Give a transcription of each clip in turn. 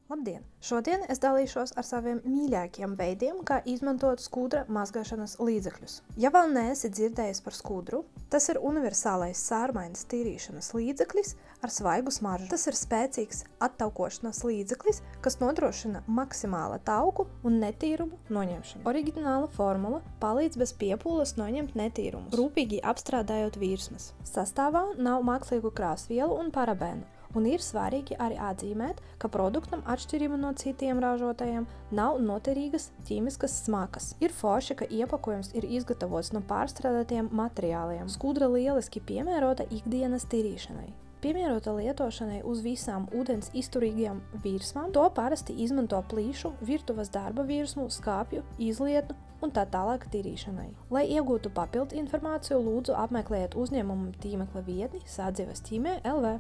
Labdien! Šodien es dalīšos ar saviem mīļākajiem veidiem, kā izmantot skudra mazgāšanas līdzekļus. Ja vēl neesi dzirdējis par skudru, tas ir universālais sārmaiņas tīrīšanas līdzeklis ar svaigu smaržu. Tas ir spēcīgs attaukošanas līdzeklis, kas nodrošina maksimāla tauku un netīrumu noņemšanu. Oriģināla formula palīdz bez piepūles noņemt netīrumus, rūpīgi apstrādājot virsmas. Sastāvā nav mākslīgu krāsvielu un parabēnu. Un ir svarīgi arī atzīmēt, ka produktam atšķirība no citiem ražotājiem nav noturīgas ķīmiskas smakas. Ir forši, ka iepakojums ir izgatavots no pārstrādātiem materiāliem. Skudra lieliski piemērota ikdienas tīrīšanai. Piemērota lietošanai uz visām ūdens izturīgajām virsmām, to parasti izmanto plīšu, virtuves darba virsmu, skāpju, izlietnu un tā tālāk tīrīšanai. Lai iegūtu papildu informāciju, lūdzu apmeklējiet uzņēmuma tīmekļa vietni Sadzīves LV.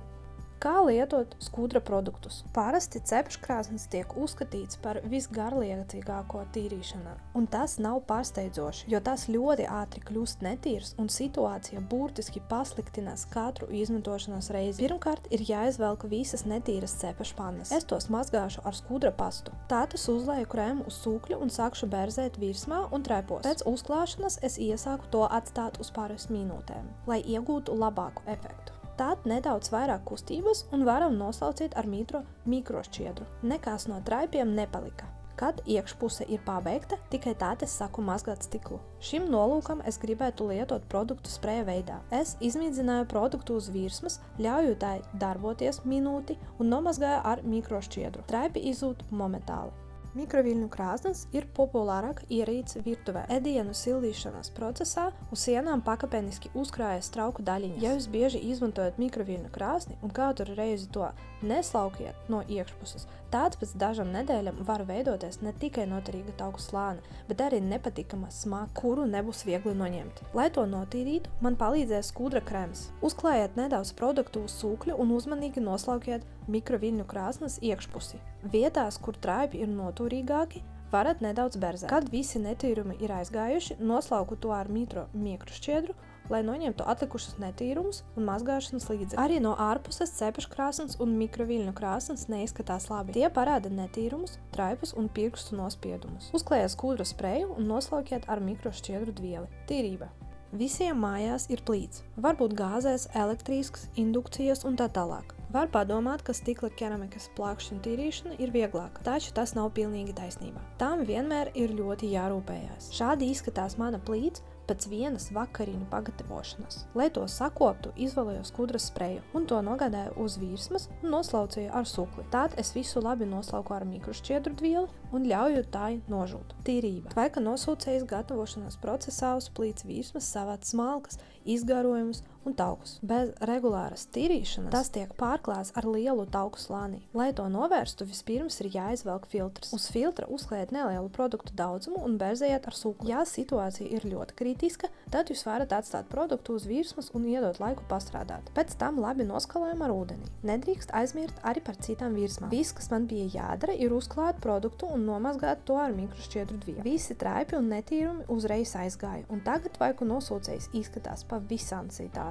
Kā lietot skudra produktus? Parasti cepškrāsns tiek uzskatīts par visgarliecīgāko tīrīšanā, un tas nav pārsteidzoši, jo tas ļoti ātri kļūst netīrs un situācija burtiski pasliktinās katru izmantošanas reizi. Pirmkārt, ir jāizvelk visas netīras cepešpannas. Es tos mazgāšu ar skudra pastu. Tātad uzlēju krēmu uz sūkļu un sākšu berzēt virsmā un trepos. Pēc uzklāšanas es iesāku to atstāt uz pāris minūtēm, lai iegūtu labāku efektu. Tad nedaudz vairāk kustības un varam noslaucīt ar mikrošķiedru. Nekas no traipiem nepalika. Kad iekšpuse ir pabeigta, tikai tad es saku mazgāt stiklu. Šim nolūkam es gribētu lietot produktu spreja veidā. Es izmīdzināju produktu uz virsmas, ļauju tai darboties minūti un nomazgāju ar mikrošķiedru. Traipi izzūd momentāli. Mikroviļņu krāsns ir populārāka ierīce virtuvē. Ēdienu sildīšanas procesā uz sienām pakāpeniski uzkrājas trauku daļiņas. Ja jūs bieži izmantojat mikroviļņu krāsni un katru reizi to neslaukiet no iekšpuses, tad pēc dažām nedēļām var veidoties ne tikai noturīga tauku slāne, bet arī nepatīkama smaka, kuru nebūs viegli noņemt. Lai to notīrītu, man palīdzēs skudra krems. Uzklājiet nedaudz produktu uz sūkļa un uzmanīgi noslaukiet mikroviļņu krāsnes iekšpusi. Vietās, kur traipi ir noturīgāki, varat nedaudz berzēt. Kad visi netīrumi ir aizgājuši, noslauku to ar mikrošķiedru, lai noņemtu atlikušas netīrumus un mazgāšanas līdzekļus. Arī no ārpuses cepeškrāsns un mikroviļņu krāsns neizskatās labi. Tie parāda netīrumus, traipus un pirkstu nospiedumus. Uzklājiet skudra spreju un noslaukiet ar mikrošķiedru dvieli. Tīrība. Visiem mājās ir plīts. Varbūt gāzēs, elektrisks, indukcijas un tā tālāk. Var padomāt, ka stikla keramikas plākšņu tīrīšana ir vieglāka, taču tas nav pilnīgi taisnība. Tam vienmēr ir ļoti jārūpējās. Šādi izskatās mana plīts pēc vienas vakariņu pagatavošanas. Lai to sakoptu, izvēlēju skudra spreju un to nogādāju uz virsmas un noslaucīju ar sukli. Tad es visu labi noslauku ar mikrošķiedru dvieli un ļauju tai nožūt. Tīrība. Vai ka nosūcējis gatavošanas procesā uz plīts virsmas savāc smalkas, izgarojumus un taukus. Bez regulāras tīrīšanas tas tiek pārklāts ar lielu tauku slānī. Lai to novērstu, vispirms ir jāizvelk filtrs. Uz filtra uzklājiet nelielu produktu daudzumu un berzējiet ar sūkli. Ja situācija ir ļoti kritiska, tad jūs varat atstāt produktu uz virsmas un iedot laiku pastrādāt. Pēc tam labi noskalojam ar ūdeni. Nedrīkst aizmirst arī par citām virsmām. Viss, kas man bija jādara, ir uzklāt produktu un nomazgāt to ar mikrošķiedru dvieli. Visi traipi un netīrumi uzreiz aizgāja, un tagad vaiku nosūcējs izskatās pavisam citādi.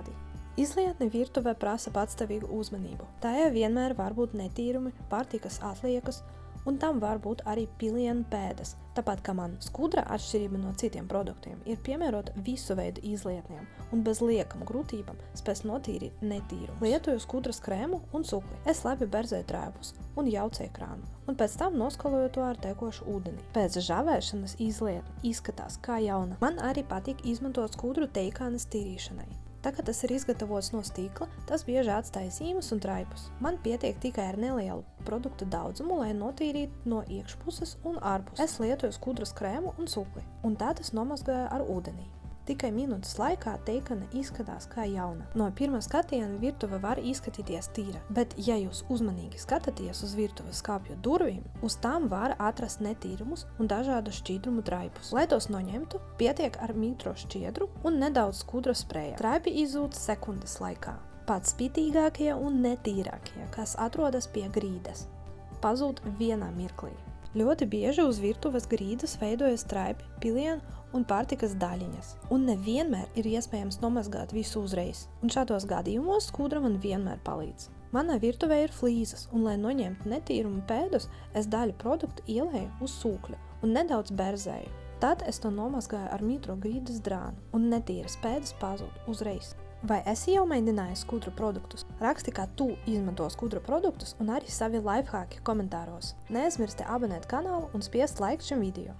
Izlietne virtuvē prasa patstāvīgu uzmanību. Tajā vienmēr var būt netīrumi, pārtikas atliekas, un tam var būt arī pilienu pēdas. Tāpat kā man skudra atšķirība no citiem produktiem ir piemērota visu veidu izlietnēm un bez liekam grūtībām spēs notīrīt netīrumus. Lietoju skudras krēmu un sukli. Es labi berzēju traipus un jaucēju krānu, un pēc tam noskaloju to ar tekošu ūdeni. Pēc žavēšanas izlietne izskatās kā jauna. Man arī patīk izmantot skudru teikānes tīrīšanai. Tā kā tas ir izgatavots no stikla, tas bieži atstāja zīmes un traipus. Man pietiek tikai ar nelielu produktu daudzumu, lai notīrītu no iekšpuses un ārpuses. Es lietoju skudras krēmu un sukli, un tad es nomazgāju ar ūdenī. Tikai minūtes laikā teikane izskatās kā jauna. No pirmā skatiena virtuve var izskatīties tīra, bet ja jūs uzmanīgi skatāties uz virtuves skāpju durvīm, uz tām var atrast netīrumus un dažādu šķidrumu traipus. Lai tos noņemtu, pietiek ar mikrošķiedru un nedaudz skudra spreja. Traipi izzūd sekundes laikā. Pats spitīgākie un netīrākie, kas atrodas pie grīdas, pazūd vienā mirklī. Ļoti bieži uz virtuves grīdas veidojas traipi, pilieni un pārtikas daļiņas, un nevienmēr ir iespējams nomazgāt visu uzreiz. Un šādos gadījumos skudra man vienmēr palīdz. Manā virtuvē ir flīzes, un, lai noņemtu netīrumu pēdus, es daļu produktu ielēju uz sūkļa un nedaudz berzēju. Tad es to nomazgāju ar mitro grīdas drānu, un netīras pēdas pazūd uzreiz. Vai esi jau mēģinājis skudru produktus? Raksti, kā tu izmanto skudru produktus, un arī savi lifehacki komentāros. Neaizmirsti abonēt kanālu un spiest like šim video.